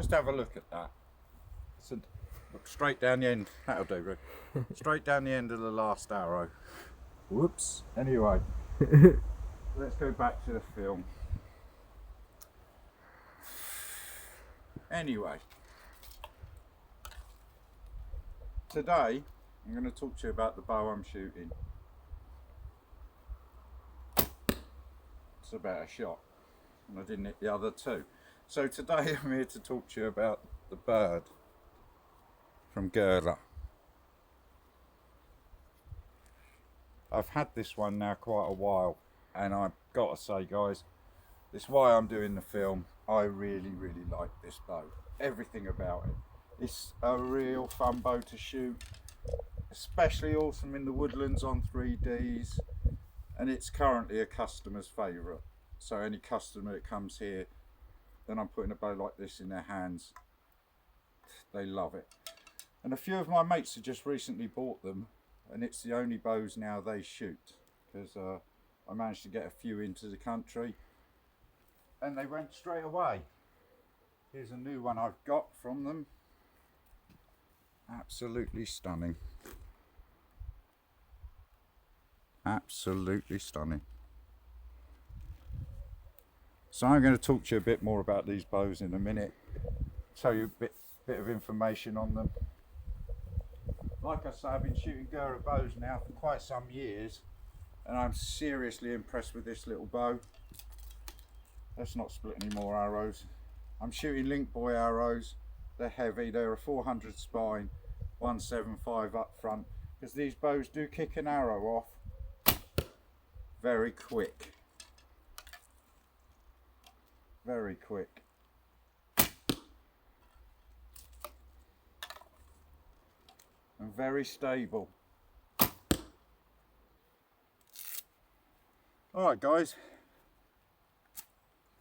Just have a look at that. So look straight down the end. That'll do, Rick. Straight down the end of the last arrow. Whoops. Anyway, let's go back to the film. Anyway, today I'm going to talk to you about the bow I'm shooting. It's about a shot, and I didn't hit the other two. So today I'm here to talk to you about the bird from Gerda. I've had this one now quite a while, and I've got to say, guys, this is why I'm doing the film. I really like this bow. Everything about it. It's a real fun bow to shoot, especially awesome in the woodlands on 3Ds, and it's currently a customer's favourite. So any customer that comes here, then I'm putting a bow like this in their hands, they love it. And a few of my mates have just recently bought them, and it's the only bows now they shoot, because I managed to get a few into the country and they went straight away. Here's a new one I've got from them. Absolutely stunning. Absolutely stunning. So I'm going to talk to you a bit more about these bows in a minute, tell you a bit of information on them. Like I say, I've been shooting Gerda bows now for quite some years, and I'm seriously impressed with this little bow. Let's not split any more arrows. I'm shooting Link Boy arrows. They're heavy, they're a 400 spine, 175 up front, because these bows do kick an arrow off very quick. Very quick. And very stable. Alright guys,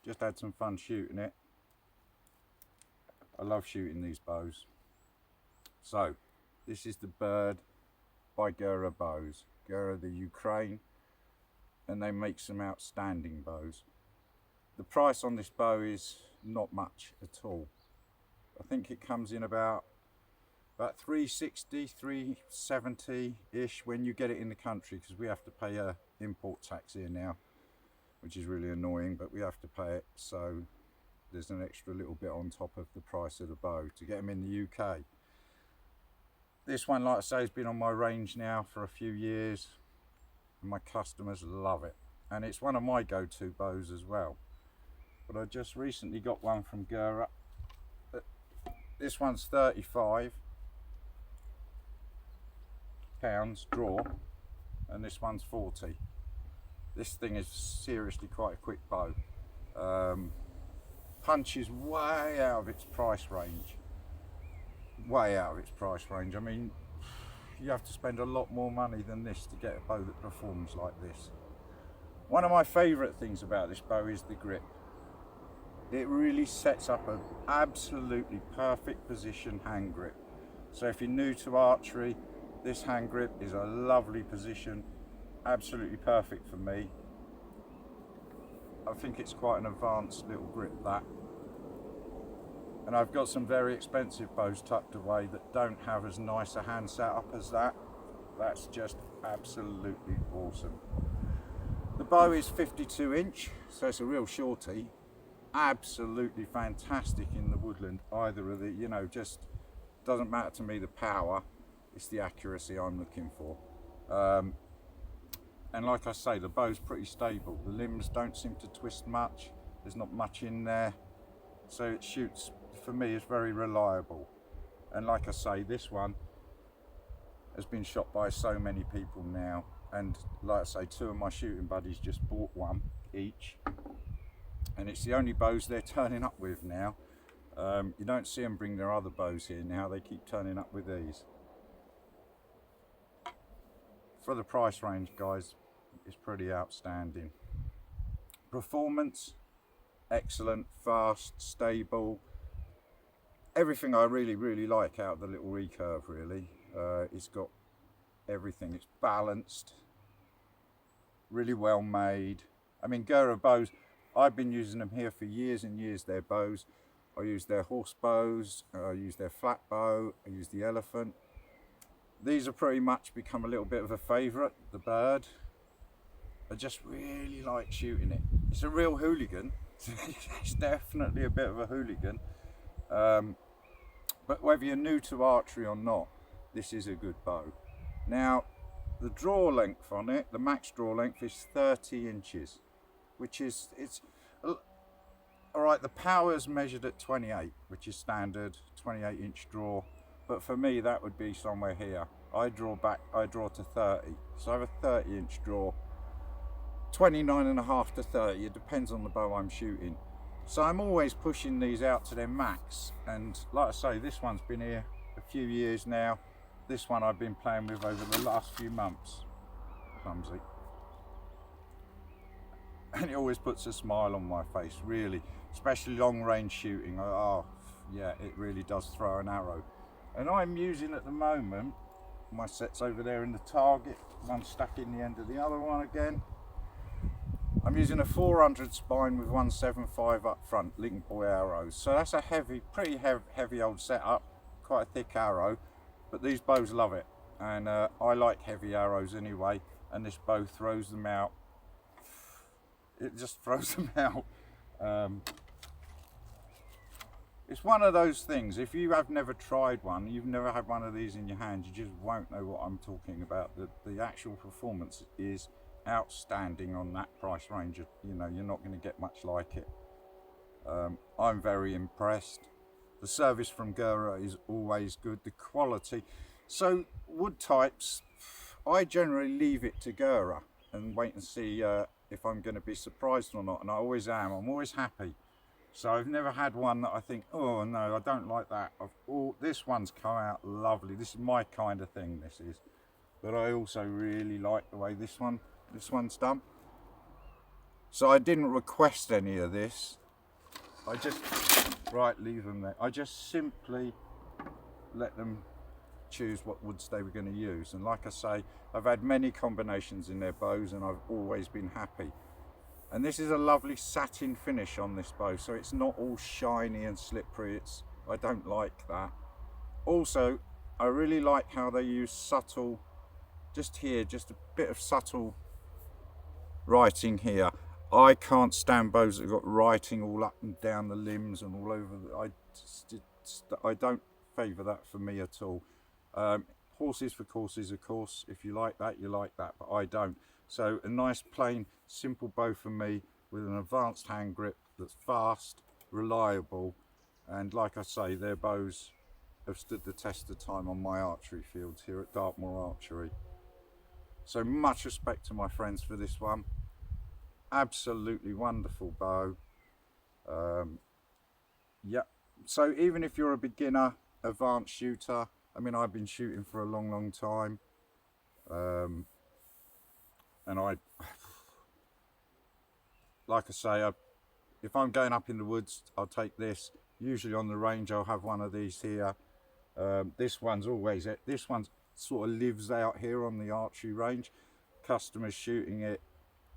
just had some fun shooting it. I love shooting these bows. So, this is the bird by Gerda Bows. Gerda, the Ukraine, and they make some outstanding bows. The price on this bow is not much at all. I think it comes in about 360, 370 ish when you get it in the country, because we have to pay a import tax here now, which is really annoying, but we have to pay it, so there's an extra little bit on top of the price of the bow to get them in the UK. This one, like I say, has been on my range now for a few years, and my customers love it, and it's one of my go-to bows as well. But I just recently got one from Gerda. This one's 35 pounds draw, and this one's 40. This thing is seriously quite a quick bow. Punch is way out of its price range. Way out of its price range. I mean, you have to spend a lot more money than this to get a bow that performs like this. One of my favourite things about this bow is the grip. It really sets up an absolutely perfect position hand grip. So if you're new to archery, this hand grip is a lovely position, absolutely perfect for me. I think it's quite an advanced little grip, that. And I've got some very expensive bows tucked away that don't have as nice a hand setup as that. That's just absolutely awesome. The bow is 52 inch, so it's a real shorty. Absolutely fantastic in the woodland. Either of the, you know, just doesn't matter to me the power, it's the accuracy I'm looking for. And like I say, the bow's pretty stable. The limbs don't seem to twist much. There's not much in there. So it shoots, for me, it's very reliable. And like I say, this one has been shot by so many people now. And like I say, two of my shooting buddies just bought one each. And it's the only bows they're turning up with now. You don't see them bring their other bows here now, they keep turning up with these. For the price range, guys, it's pretty outstanding. Performance, excellent, fast, stable. Everything I really like out of the little recurve, really. It's got everything, it's balanced, really well made. I mean, Gerda bows, I've been using them here for years and years, their bows. I use their horse bows, I use their flat bow, I use the elephant. These have pretty much become a little bit of a favourite, the bird. I just really like shooting it. It's a real hooligan. It's definitely a bit of a hooligan. But whether you're new to archery or not, this is a good bow. Now, the draw length on it, the max draw length is 30 inches, which is, all right, the power's measured at 28, which is standard 28-inch draw. But for me, that would be somewhere here. I draw to 30. So I have a 30-inch draw. 29.5 to 30, it depends on the bow I'm shooting. So I'm always pushing these out to their max. And like I say, this one's been here a few years now. This one I've been playing with over the last few months. Clumsy. And it always puts a smile on my face, really. Especially long range shooting. Oh, yeah, it really does throw an arrow. And I'm using at the moment, my set's over there in the target, one stuck in the end of the other one again. I'm using a 400 spine with 175 up front, Lincoln Boy arrows. So that's a pretty heavy old setup, quite a thick arrow, but these bows love it. And I like heavy arrows anyway, and this bow throws them out. It just throws them out. It's one of those things, if you have never tried one, you've never had one of these in your hand, you just won't know what I'm talking about. The actual performance is outstanding on that price range. You know, you're not going to get much like it. I'm very impressed. The service from Gura is always good, the quality. So wood types, I generally leave it to Gura and wait and see if I'm going to be surprised or not, and I always am. I'm always happy. So I've never had one that I think, oh no, I don't like that. This one's come out lovely. This is my kind of thing, this is. But I also really like the way this one's done. So I didn't request any of this. I just, right, leave them there. I just simply let them choose what woods they were going to use. And like I say, I've had many combinations in their bows and I've always been happy. And this is a lovely satin finish on this bow, so it's not all shiny and slippery. I don't like that. Also, I really like how they use subtle, just here, just a bit of subtle writing here. I can't stand bows that have got writing all up and down the limbs and all over. I don't favour that for me at all. Horses for courses, of course. If you like that, you like that, but I don't. So a nice plain simple bow for me with an advanced hand grip that's fast, reliable, and like I say, their bows have stood the test of time on my archery fields here at Dartmoor Archery. So much respect to my friends for this one. Absolutely wonderful bow. Yeah, so even if you're a beginner, advanced shooter, I mean, I've been shooting for a long time, and like I say, if I'm going up in the woods, I'll take this. Usually on the range, I'll have one of these here. This one's sort of lives out here on the archery range. Customers shooting it,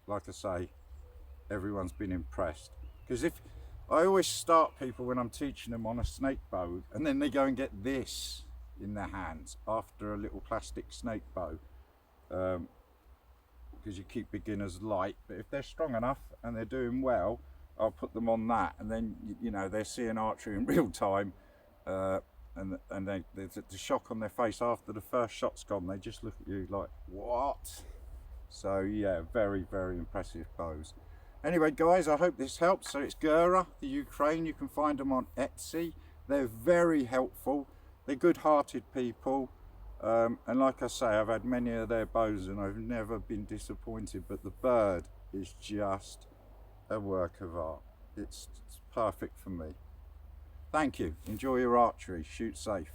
like I say, everyone's been impressed. Because I always start people when I'm teaching them on a snake bow, and then they go and get this in their hands after a little plastic snake bow. Because you keep beginners light, but if they're strong enough and they're doing well, I'll put them on that, and then you know they're seeing archery in real time, and the shock on their face after the first shot's gone, they just look at you like, what? So yeah, very impressive bows. Anyway guys, I hope this helps. So it's Gura, the Ukraine. You can find them on Etsy. They're very helpful, they're good-hearted people. And like I say, I've had many of their bows and I've never been disappointed, but the bird is just a work of art. It's perfect for me. Thank you. Enjoy your archery. Shoot safe.